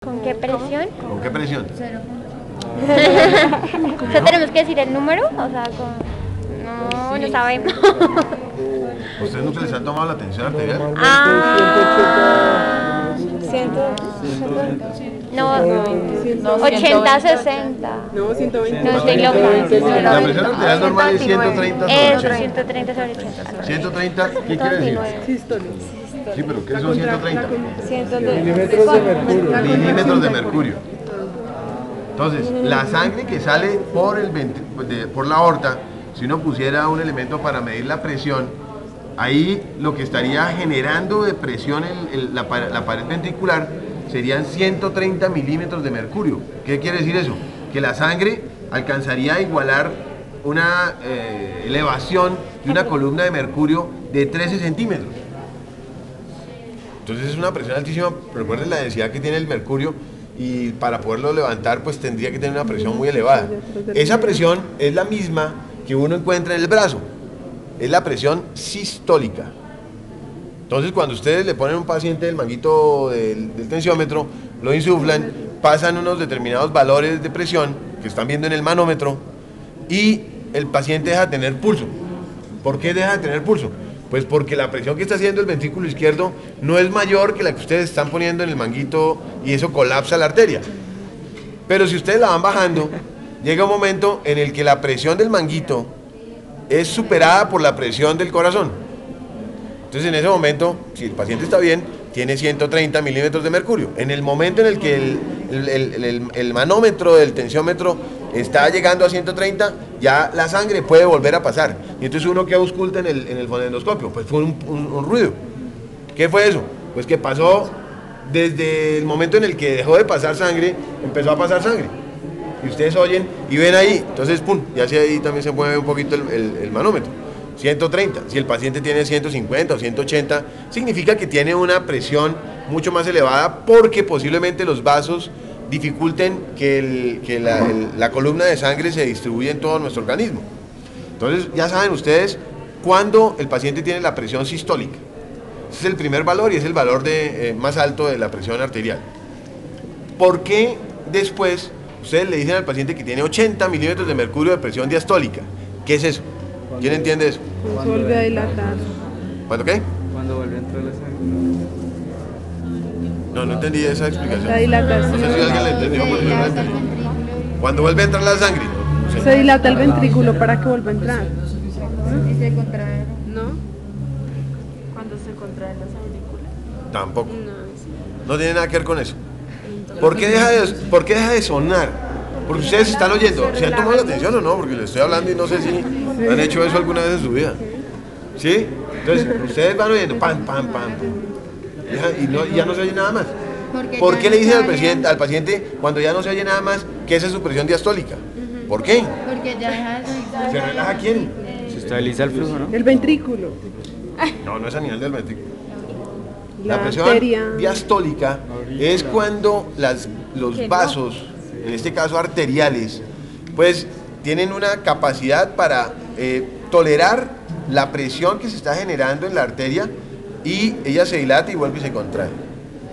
¿Con qué presión? ¿Con qué presión? O sea, tenemos que decir el número, o sea, no, no sabemos. ¿Ustedes nunca les han tomado la tensión arterial? No, 80, 60. No, 120. No, estoy loca. La presión arterial normal es 130 sobre Eso, 80. 130 sobre 80. 130, ¿qué quiere decir? Sístole. Sí, pero ¿qué son 130? Milímetros de mercurio. Milímetros de mercurio. Entonces, la sangre que sale por la aorta, si uno pusiera un elemento para medir la presión, ahí lo que estaría generando de presión la pared ventricular serían 130 milímetros de mercurio. ¿Qué quiere decir eso? Que la sangre alcanzaría a igualar una elevación de una columna de mercurio de 13 centímetros. Entonces es una presión altísima. Recuerden la densidad que tiene el mercurio, y para poderlo levantar pues tendría que tener una presión muy elevada. Esa presión es la misma que uno encuentra en el brazo, es la presión sistólica. Entonces cuando ustedes le ponen a un paciente el manguito del tensiómetro, lo insuflan, pasan unos determinados valores de presión que están viendo en el manómetro y el paciente deja de tener pulso. ¿Por qué deja de tener pulso? Pues porque la presión que está haciendo el ventrículo izquierdo no es mayor que la que ustedes están poniendo en el manguito y eso colapsa la arteria. Pero si ustedes la van bajando, llega un momento en el que la presión del manguito es superada por la presión del corazón. Entonces en ese momento, si el paciente está bien, tiene 130 milímetros de mercurio. En el momento en el que el manómetro del tensiómetro está llegando a 130, ya la sangre puede volver a pasar. Y entonces uno que ausculta en el fonendoscopio, pues fue un ruido. ¿Qué fue eso? Pues que pasó desde el momento en el que dejó de pasar sangre, empezó a pasar sangre. Y ustedes oyen y ven ahí, entonces pum, y hacia ahí también se mueve un poquito el manómetro. 130, si el paciente tiene 150 o 180, significa que tiene una presión mucho más elevada porque posiblemente los vasos dificulten que la columna de sangre se distribuya en todo nuestro organismo. Entonces ya saben ustedes cuándo el paciente tiene la presión sistólica. Ese es el primer valor y es el valor más alto de la presión arterial. ¿Por qué después ustedes le dicen al paciente que tiene 80 milímetros de mercurio de presión diastólica? ¿Qué es eso? ¿Quién entiende eso? Se vuelve a dilatar. ¿Cuándo qué? Cuando vuelve a entrar la sangre. No entendí esa explicación. La dilatación. No sé si alguien la entendió, pero yo no la entendí. Cuando vuelve a entrar la sangre. No sé. Se dilata el ventrículo para que vuelva a entrar. Y se contrae. ¿No? Cuando se contraen las aurículas. Tampoco. No. No tiene nada que ver con eso. ¿Por qué deja de sonar? Porque ustedes están oyendo. ¿Se han tomado la atención o no? Porque les estoy hablando y no sé si han hecho eso alguna vez en su vida. ¿Sí? Entonces, ustedes van oyendo pam, pam, pam. Y ya no se oye nada más. ¿Por qué le dicen al paciente cuando ya no se oye nada más que esa es su presión diastólica? ¿Por qué? Porque ya deja de... ¿Se relaja quién? Se estabiliza el flujo, ¿no? El ventrículo. No es a nivel del ventrículo. La La presión arteria. diastólica es cuando los vasos, en este caso arteriales, pues tienen una capacidad para tolerar la presión que se está generando en la arteria y ella se dilata y vuelve y se contrae.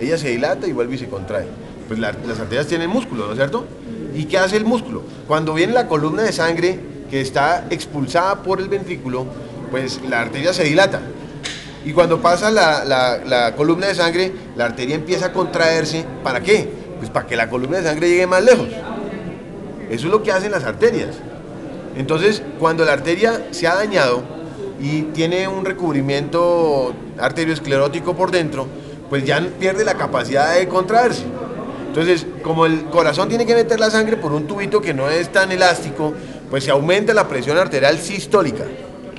Ella se dilata y vuelve y se contrae. Pues las arterias tienen músculo, ¿no es cierto? ¿Y qué hace el músculo? Cuando viene la columna de sangre que está expulsada por el ventrículo, pues la arteria se dilata. Y cuando pasa la columna de sangre, la arteria empieza a contraerse. ¿Para qué? Pues para que la columna de sangre llegue más lejos. Eso es lo que hacen las arterias. Entonces, cuando la arteria se ha dañado y tiene un recubrimiento arteriosclerótico por dentro, pues ya pierde la capacidad de contraerse. Entonces, como el corazón tiene que meter la sangre por un tubito que no es tan elástico, pues se aumenta la presión arterial sistólica.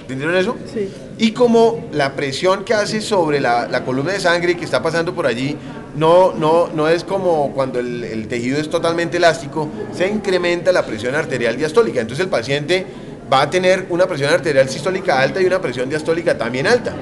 ¿Entendieron eso? Sí. Y como la presión que hace sobre la columna de sangre que está pasando por allí no es como cuando el tejido es totalmente elástico, se incrementa la presión arterial diastólica. Entonces el paciente va a tener una presión arterial sistólica alta y una presión diastólica también alta,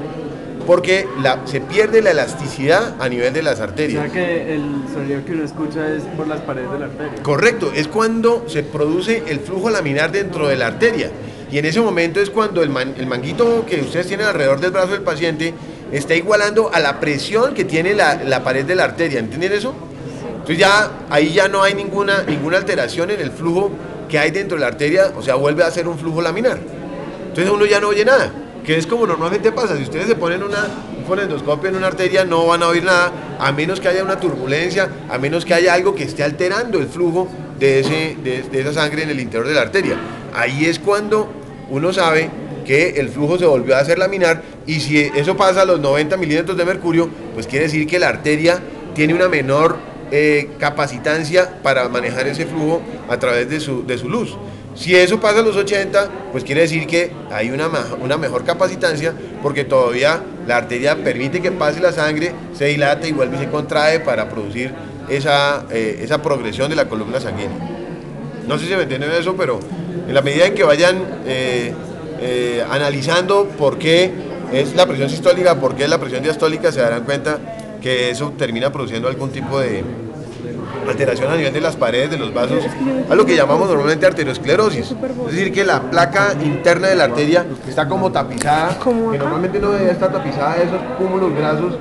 porque se pierde la elasticidad a nivel de las arterias. O sea que el sonido que uno escucha es por las paredes de la arteria. Correcto, es cuando se produce el flujo laminar dentro de la arteria. Y en ese momento es cuando el manguito que ustedes tienen alrededor del brazo del paciente está igualando a la presión que tiene la pared de la arteria. ¿Entienden eso? Entonces ya ahí ya no hay ninguna alteración en el flujo que hay dentro de la arteria, o sea, vuelve a ser un flujo laminar. Entonces uno ya no oye nada, que es como normalmente pasa. Si ustedes se ponen un fonendoscopio en una arteria, no van a oír nada, a menos que haya una turbulencia, a menos que haya algo que esté alterando el flujo de esa sangre en el interior de la arteria. Ahí es cuando uno sabe que el flujo se volvió a hacer laminar, y si eso pasa a los 90 milímetros de mercurio, pues quiere decir que la arteria tiene una menor capacitancia para manejar ese flujo a través de su luz. Si eso pasa a los 80, pues quiere decir que hay una mejor capacitancia, porque todavía la arteria permite que pase la sangre, se dilate y vuelve y se contrae para producir esa progresión de la columna sanguínea. No sé si me entienden eso, pero en la medida en que vayan analizando por qué es la presión sistólica, por qué es la presión diastólica, se darán cuenta que eso termina produciendo algún tipo de alteración a nivel de las paredes de los vasos, a lo que llamamos normalmente arteriosclerosis. Es decir, que la placa interna de la arteria está como tapizada, que normalmente no debería estar tapizada de esos cúmulos grasos